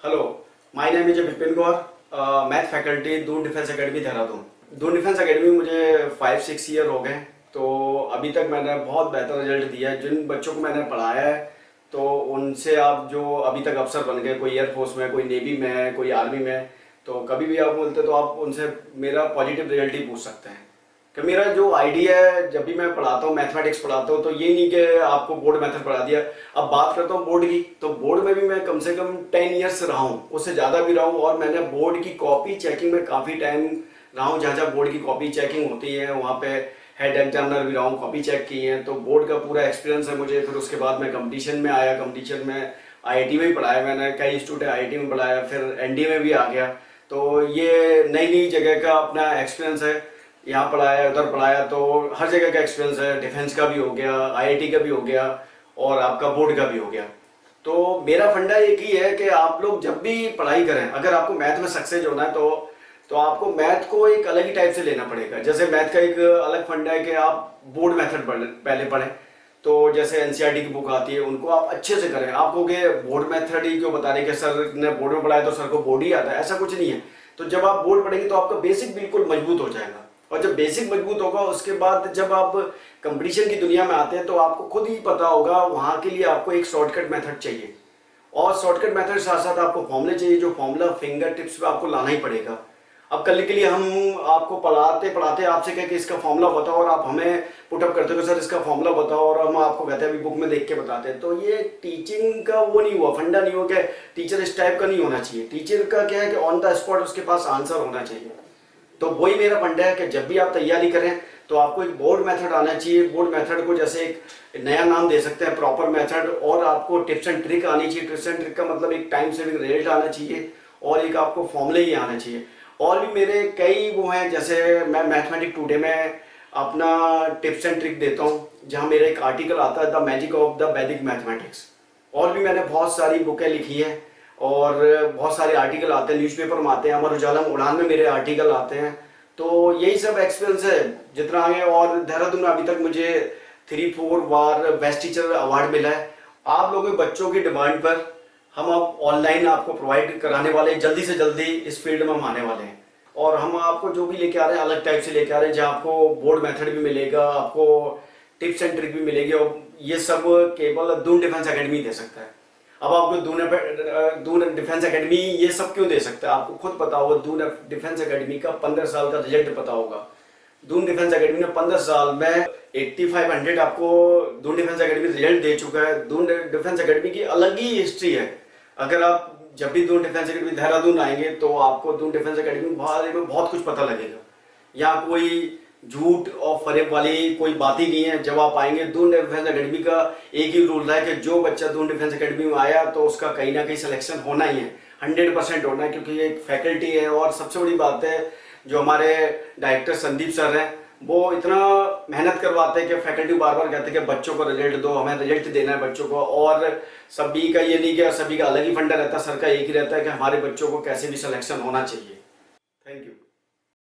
Hello, my name is Vipin Gaur, math faculty Doon defence academy Dehradun. Doon defence academy मुझे 5-6 year हो गए। तो अभी तक मैंने बहुत बेहतर रिजल्ट दिया है। जिन बच्चों को मैंने पढ़ाया है तो उनसे आप जो अभी तक अफसर बन गए, कोई एयरफोर्स में, कोई नेवी में है, कोई आर्मी में है, तो कभी भी आप बोलते तो आप उनसे मेरा पॉजिटिव रिजल्ट ही पूछ सकते हैं। कि मेरा जो आइडिया है, जब भी मैं पढ़ाता हूँ, मैथमेटिक्स पढ़ाता हूँ, तो ये नहीं कि आपको बोर्ड मेथड पढ़ा दिया। अब बात करता हूँ बोर्ड की, तो बोर्ड में भी मैं कम से कम 10 ईयर्स रहा हूँ, उससे ज़्यादा भी रहा हूँ। और मैंने बोर्ड की कॉपी चेकिंग में काफ़ी टाइम रहा हूँ। जहाँ जहाँ बोर्ड की कॉपी चेकिंग होती है वहाँ पे हेड एग्जामिनर भी रहा हूँ, कॉपी चेक की है। तो बोर्ड का पूरा एक्सपीरियंस है मुझे। फिर उसके बाद मैं कंपटीशन में आया, कंपटीशन में आईआईटी में भी पढ़ाया मैंने, कई इंस्टीट्यूट आईआईटी में पढ़ाया, फिर एनडीए में भी आ गया। तो ये नई नई जगह का अपना एक्सपीरियंस है। यहाँ पढ़ाया, उधर पढ़ाया, तो हर जगह का एक्सपीरियंस है। डिफेंस का भी हो गया, आईआईटी का भी हो गया, और आपका बोर्ड का भी हो गया। तो मेरा फंडा एक ही है कि आप लोग जब भी पढ़ाई करें, अगर आपको मैथ में सक्सेस होना है तो आपको मैथ को एक अलग ही टाइप से लेना पड़ेगा। जैसे मैथ का एक अलग फंडा है कि आप बोर्ड मेथड पहले पढ़ें। तो जैसे एनसीईआरटी की बुक आती है, उनको आप अच्छे से करें। आप कहोगे बोर्ड मेथड ही क्यों बता रहे कि सर ने बोर्ड में पढ़ाया तो सर को बोर्ड ही आता है, ऐसा कुछ नहीं है। तो जब आप बोर्ड पढ़ेंगे तो आपका बेसिक बिल्कुल मजबूत हो जाएगा। और जब बेसिक मजबूत होगा, उसके बाद जब आप कंपटीशन की दुनिया में आते हैं तो आपको खुद ही पता होगा वहाँ के लिए आपको एक शॉर्टकट मेथड चाहिए। और शॉर्टकट मेथड साथ साथ आपको फॉर्मूले चाहिए, जो फॉर्मूला फिंगर टिप्स पे आपको लाना ही पड़ेगा। अब कल के लिए हम आपको पढ़ाते पढ़ाते आपसे कहें कि इसका फॉर्मूला बताओ, और आप हमें पुटअप करते हो कि सर इसका फॉर्मूला बताओ, और हम आपको कहते हैं अभी बुक में देख के बताते हैं। तो ये टीचिंग का वो नहीं हुआ, फंडा नहीं हुआ कि टीचर इस टाइप का नहीं होना चाहिए। टीचर का क्या है कि ऑन द स्पॉट उसके पास आंसर होना चाहिए। तो वही मेरा फंडा है कि जब भी आप तैयारी करें तो आपको एक बोर्ड मेथड आना चाहिए। बोर्ड मेथड को जैसे एक नया नाम दे सकते हैं, प्रॉपर मेथड। और आपको टिप्स एंड ट्रिक आनी चाहिए। टिप्स एंड ट्रिक का मतलब एक टाइम सेविंग रिजल्ट आना चाहिए, और एक आपको फॉर्मूले ही आना चाहिए। और भी मेरे कई वो हैं, जैसे मैं मैथमेटिक टुडे में अपना टिप्स एंड ट्रिक देता हूँ, जहाँ मेरा एक आर्टिकल आता है द मैजिक ऑफ द वैदिक मैथमेटिक्स। और भी मैंने बहुत सारी बुकें लिखी हैं, और बहुत सारे आर्टिकल आते हैं, न्यूज़पेपर में आते हैं, अमर उजाला में, उड़ान में मेरे आर्टिकल आते हैं। तो यही सब एक्सपीरियंस है जितना आगे। और देहरादून में अभी तक मुझे 3-4 बार बेस्ट टीचर अवार्ड मिला है। आप लोगों के बच्चों की डिमांड पर हम अब ऑनलाइन आपको प्रोवाइड कराने वाले हैं, जल्दी से जल्दी इस फील्ड में हम आने वाले हैं। और हम आपको जो भी लेके आ रहे हैं, अलग टाइप से लेके आ रहे हैं, जहाँ आपको बोर्ड मेथड भी मिलेगा, आपको टिप्स एंड ट्रिक भी मिलेगी। और ये सब केवल दून डिफेंस एकेडमी दे सकता है। अब आपको दून डिफेंस एकेडमी ये सब क्यों दे सकता है, आपको खुद पता होगा। दून डिफेंस एकेडमी का 15 साल का रिजल्ट पता होगा। दून डिफेंस एकेडमी ने 15 साल में 8500 आपको दून डिफेंस एकेडमी रिजल्ट दे चुका है। दून डिफेंस एकेडमी की अलग ही हिस्ट्री है। अगर आप जब भी दून डिफेंस एकेडमी देहरादून आएंगे तो आपको दून डिफेंस एकेडमी के बारे में बहुत कुछ पता लगेगा। यहाँ कोई झूठ और फरेब वाली कोई बात ही नहीं है। जब आप आएंगे, दून डिफेंस एकेडमी का एक ही रूल है कि जो बच्चा दून डिफेंस एकेडमी में आया तो उसका कहीं ना कहीं सिलेक्शन होना ही है, 100% होना है, क्योंकि ये एक फैकल्टी है। और सबसे बड़ी बात है, जो हमारे डायरेक्टर संदीप सर हैं, वो इतना मेहनत करवाते हैं कि फैकल्टी बार बार कहते हैं कि बच्चों को रिजल्ट दो, हमें रिजल्ट देना है बच्चों को। और सभी का ये नहीं कि सभी का अलग ही फंडा रहता है, सर का एक ही रहता है कि हमारे बच्चों को कैसे भी सिलेक्शन होना चाहिए। Thank you.